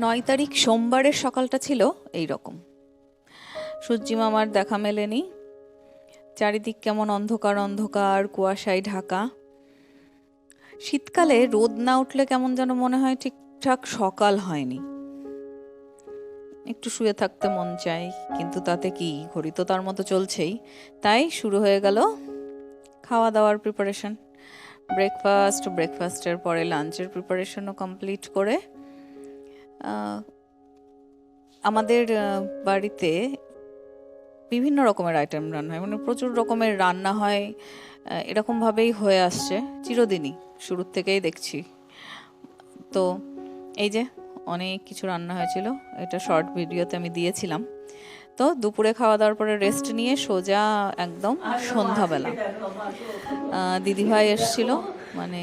9 তারিখ সোমবারের সকালটা ছিল এই রকম। সূর্যি মামার দেখা মেলেনি, চারিদিক কেমন অন্ধকার অন্ধকার, কুয়াশায় ঢাকা। শীতকালে রোদ না উঠলে কেমন যেন মনে হয় ঠিকঠাক সকাল হয়নি, একটু শুয়ে থাকতে মন চায়, কিন্তু তাতে কি, ঘড়ি তো তার মতো চলছেই। তাই শুরু হয়ে গেল খাওয়া দাওয়ার প্রিপারেশন। ব্রেকফাস্টের পরে লাঞ্চের প্রিপারেশনও কমপ্লিট করে আমাদের বাড়িতে বিভিন্ন রকমের আইটেম রান্না হয়, মানে প্রচুর রকমের রান্না হয়। এরকমভাবেই হয়ে আসছে চিরদিনই, শুরুর থেকেই দেখছি। তো এই যে অনেক কিছু রান্না হয়েছিল, এটা শর্ট ভিডিওতে আমি দিয়েছিলাম। তো দুপুরে খাওয়া দাওয়ার পরে রেস্ট নিয়ে সোজা একদম সন্ধ্যাবেলা দিদিভাই এসছিল, মানে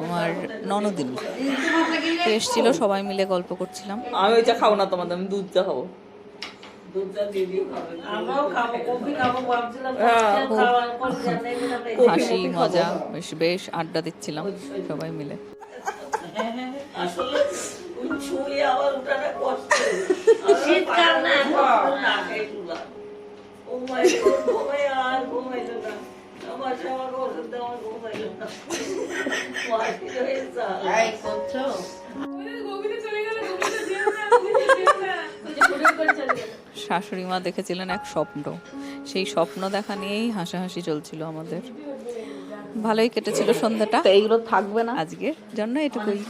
আমার ননদিনী এসছিল, সবাই মিলে গল্প করছিলাম। আমি ওই চা খাবো না তোমাদের, আমি দুধ চা খাবো। হাসি মজা, বেশ বেশ আড্ডা দিচ্ছিলাম সবাই মিলে। শাশুড়ি মা দেখেছিলেন এক স্বপ্ন, সেই স্বপ্ন দেখা নিয়েই হাসাহাসি চলছিল আমাদের। ভালোই কেটেছিল সন্ধ্যাটা, এইগুলো থাকবে না আজকের জন্য এটুকুই।